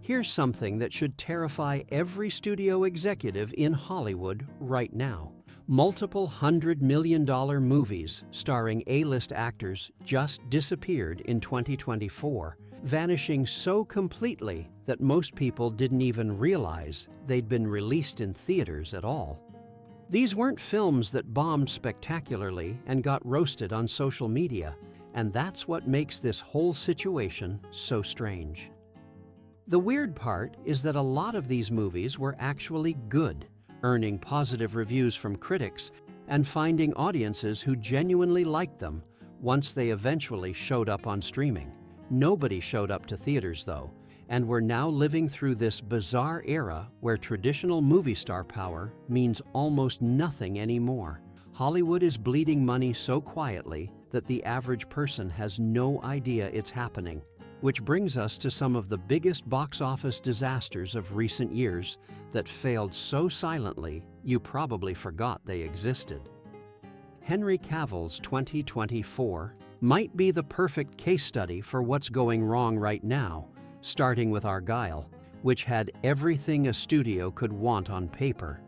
Here's something that should terrify every studio executive in Hollywood right now. Multiple $100 million movies starring A-list actors just disappeared in 2024, vanishing so completely that most people didn't even realize they'd been released in theaters at all. These weren't films that bombed spectacularly and got roasted on social media, and that's what makes this whole situation so strange. The weird part is that a lot of these movies were actually good, earning positive reviews from critics and finding audiences who genuinely liked them once they eventually showed up on streaming. Nobody showed up to theaters though, and we're now living through this bizarre era where traditional movie star power means almost nothing anymore. Hollywood is bleeding money so quietly that the average person has no idea it's happening, which brings us to some of the biggest box office disasters of recent years that failed so silently you probably forgot they existed. Henry Cavill's 2024 might be the perfect case study for what's going wrong right now, starting with Argylle, which had everything a studio could want on paper.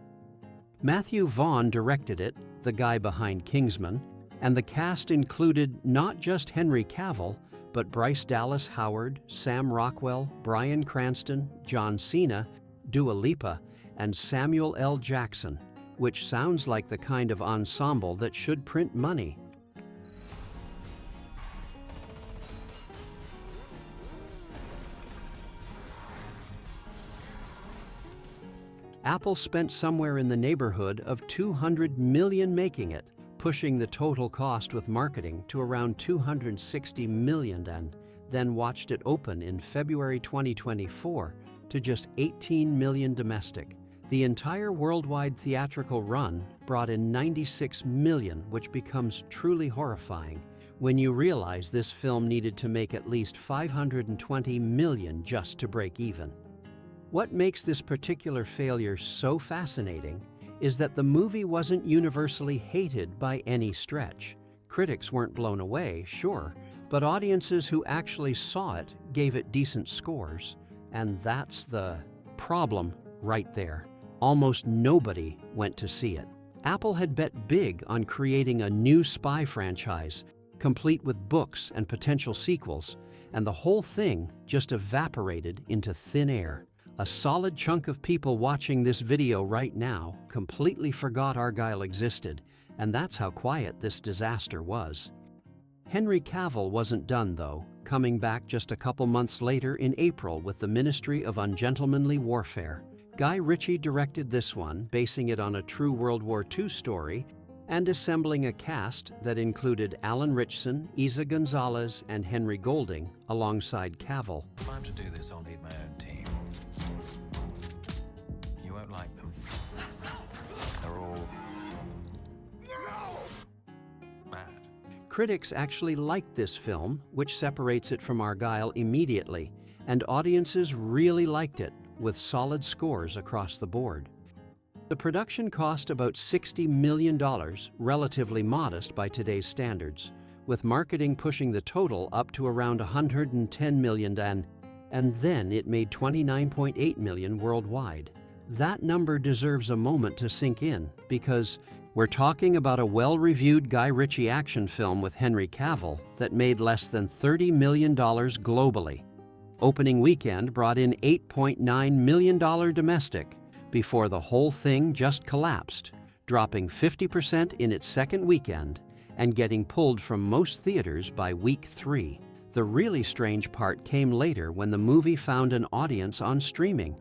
Matthew Vaughn directed it, the guy behind Kingsman, and the cast included not just Henry Cavill, but Bryce Dallas Howard, Sam Rockwell, Bryan Cranston, John Cena, Dua Lipa, and Samuel L. Jackson, which sounds like the kind of ensemble that should print money. Apple spent somewhere in the neighborhood of $200 million making it, pushing the total cost with marketing to around $260 million, and then watched it open in February 2024 to just $18 million domestic. The entire worldwide theatrical run brought in $96 million, which becomes truly horrifying when you realize this film needed to make at least $520 million just to break even. What makes this particular failure so fascinating is that the movie wasn't universally hated by any stretch. Critics weren't blown away, sure, but audiences who actually saw it gave it decent scores. And that's the problem right there. Almost nobody went to see it. Apple had bet big on creating a new spy franchise, complete with books and potential sequels, and the whole thing just evaporated into thin air. A solid chunk of people watching this video right now completely forgot Argylle existed, and that's how quiet this disaster was. Henry Cavill wasn't done though, coming back just a couple months later in April with the Ministry of Ungentlemanly Warfare. Guy Ritchie directed this one, basing it on a true World War II story, and assembling a cast that included Alan Ritchson, Isa Gonzalez, and Henry Golding, alongside Cavill. If I'm to do this, I'll need my own team. You won't like them. They're all mad. Critics actually liked this film, which separates it from Argylle immediately, and audiences really liked it, with solid scores across the board. The production cost about $60 million, relatively modest by today's standards, with marketing pushing the total up to around $110 million, and then it made $29.8 million worldwide. That number deserves a moment to sink in, because we're talking about a well-reviewed Guy Ritchie action film with Henry Cavill that made less than $30 million globally. Opening weekend brought in $8.9 million domestic, before the whole thing just collapsed, dropping 50% in its second weekend and getting pulled from most theaters by week 3. The really strange part came later when the movie found an audience on streaming,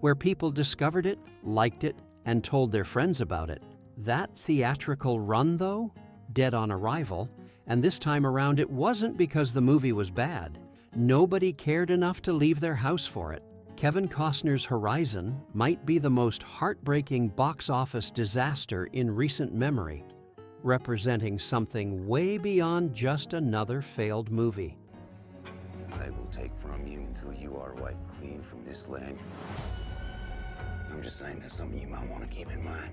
where people discovered it, liked it, and told their friends about it. That theatrical run, though, dead on arrival, and this time around it wasn't because the movie was bad. Nobody cared enough to leave their house for it. Kevin Costner's Horizon might be the most heartbreaking box office disaster in recent memory, representing something way beyond just another failed movie. I will take from you until you are wiped clean from this land. I'm just saying that's something you might want to keep in mind.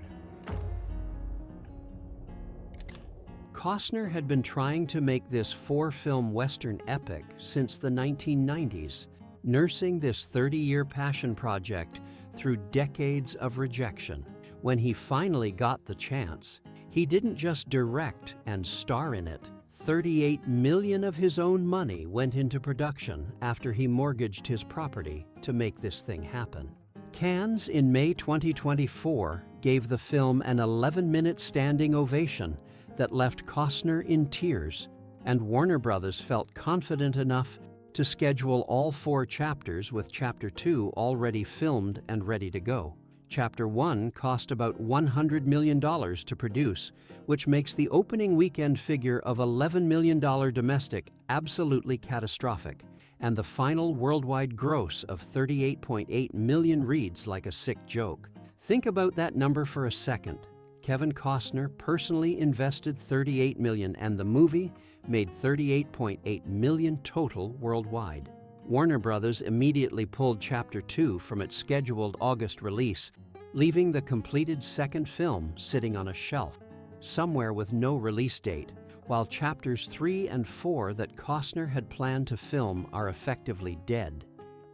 Costner had been trying to make this 4-film Western epic since the 1990s, nursing this 30-year passion project through decades of rejection. When he finally got the chance, he didn't just direct and star in it. $38 million of his own money went into production after he mortgaged his property to make this thing happen. Cannes in May 2024 gave the film an 11-minute standing ovation that left Costner in tears, and Warner Brothers felt confident enough to schedule all 4 chapters, with Chapter 2 already filmed and ready to go. Chapter 1 cost about $100 million to produce, which makes the opening weekend figure of $11 million domestic absolutely catastrophic, and the final worldwide gross of $38.8 million reads like a sick joke. Think about that number for a second. Kevin Costner personally invested $38 million, and the movie made $38.8 million total worldwide. Warner Brothers immediately pulled Chapter 2 from its scheduled August release, leaving the completed second film sitting on a shelf, somewhere with no release date, while Chapters 3 and 4 that Costner had planned to film are effectively dead.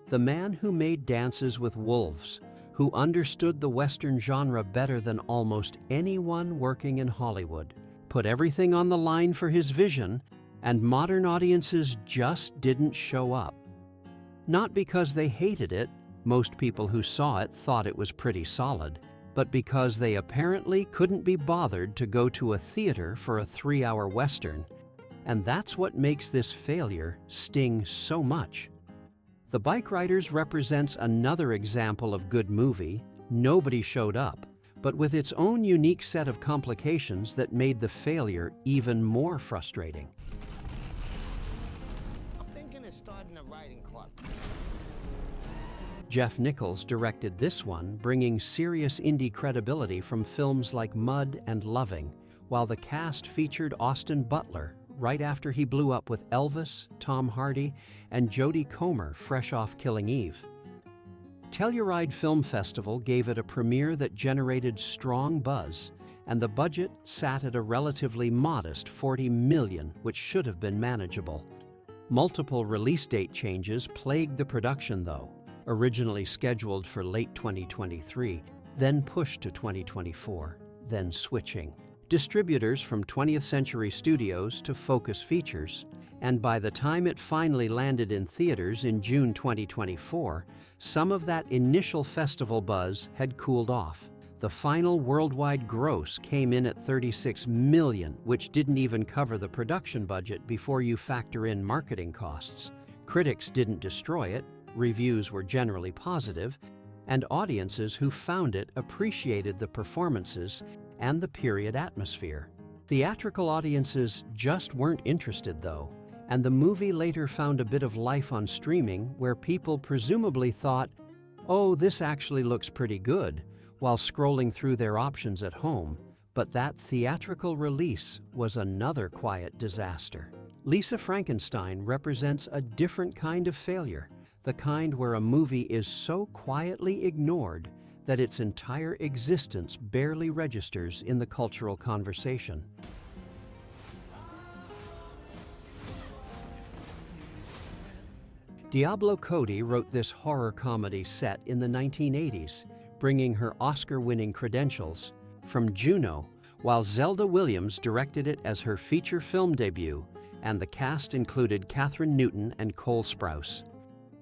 The man who made Dances with Wolves, who understood the Western genre better than almost anyone working in Hollywood, put everything on the line for his vision, and modern audiences just didn't show up. Not because they hated it, most people who saw it thought it was pretty solid, but because they apparently couldn't be bothered to go to a theater for a 3-hour Western. And that's what makes this failure sting so much. The Bikeriders represents another example of good movie. Nobody showed up, but with its own unique set of complications that made the failure even more frustrating. I'm thinking of starting a writing club. Jeff Nichols directed this one, bringing serious indie credibility from films like Mud and Loving, while the cast featured Austin Butler right after he blew up with Elvis, Tom Hardy, and Jodie Comer fresh off Killing Eve. Telluride Film Festival gave it a premiere that generated strong buzz, and the budget sat at a relatively modest $40 million, which should have been manageable. Multiple release date changes plagued the production, though, originally scheduled for late 2023, then pushed to 2024, then switching. Distributors from 20th Century Studios to Focus Features, and by the time it finally landed in theaters in June 2024, some of that initial festival buzz had cooled off. The final worldwide gross came in at $36 million, which didn't even cover the production budget before you factor in marketing costs. Critics didn't destroy it, reviews were generally positive, and audiences who found it appreciated the performances and the period atmosphere. Theatrical audiences just weren't interested, though, and the movie later found a bit of life on streaming, where people presumably thought, "Oh, this actually looks pretty good," while scrolling through their options at home. But that theatrical release was another quiet disaster. Lisa Frankenstein represents a different kind of failure, the kind where a movie is so quietly ignored that its entire existence barely registers in the cultural conversation. Diablo Cody wrote this horror comedy set in the 1980s, bringing her Oscar-winning credentials from Juno, while Zelda Williams directed it as her feature film debut, and the cast included Kathryn Newton and Cole Sprouse.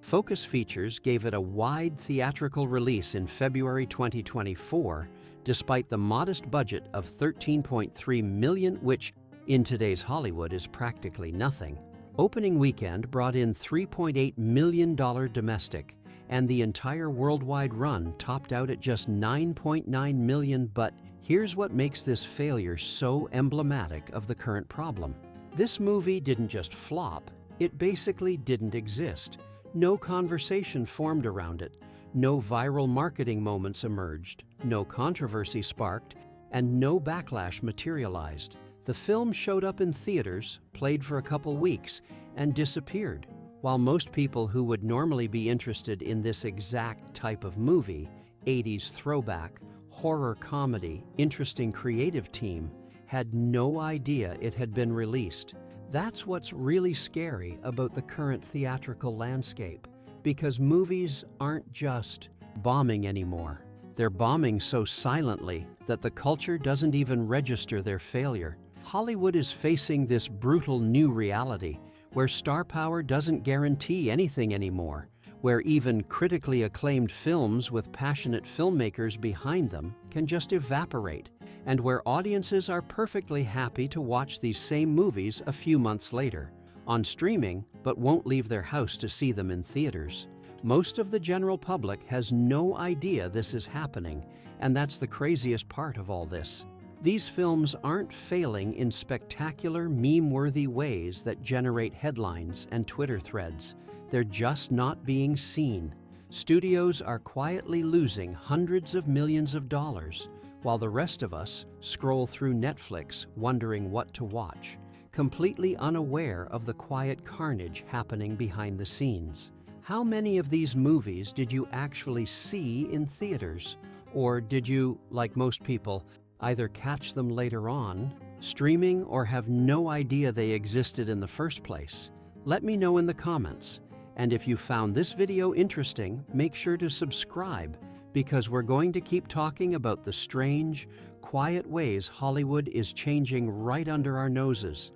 Focus Features gave it a wide theatrical release in February 2024, despite the modest budget of $13.3 million, which, in today's Hollywood, is practically nothing. Opening weekend brought in $3.8 million domestic, and the entire worldwide run topped out at just $9.9 million. But here's what makes this failure so emblematic of the current problem. This movie didn't just flop, it basically didn't exist. No conversation formed around it, no viral marketing moments emerged, no controversy sparked, and no backlash materialized. The film showed up in theaters, played for a couple weeks, and disappeared. While most people who would normally be interested in this exact type of movie, 80s throwback, horror comedy, interesting creative team, had no idea it had been released. That's what's really scary about the current theatrical landscape. Because movies aren't just bombing anymore. They're bombing so silently that the culture doesn't even register their failure. Hollywood is facing this brutal new reality where star power doesn't guarantee anything anymore, where even critically acclaimed films with passionate filmmakers behind them can just evaporate, and where audiences are perfectly happy to watch these same movies a few months later on streaming, but won't leave their house to see them in theaters. Most of the general public has no idea this is happening, and that's the craziest part of all this. These films aren't failing in spectacular, meme-worthy ways that generate headlines and Twitter threads. They're just not being seen. Studios are quietly losing hundreds of millions of dollars, while the rest of us scroll through Netflix wondering what to watch, completely unaware of the quiet carnage happening behind the scenes. How many of these movies did you actually see in theaters? Or did you, like most people, either catch them later on, streaming, or have no idea they existed in the first place? Let me know in the comments. And if you found this video interesting, make sure to subscribe, because we're going to keep talking about the strange, quiet ways Hollywood is changing right under our noses.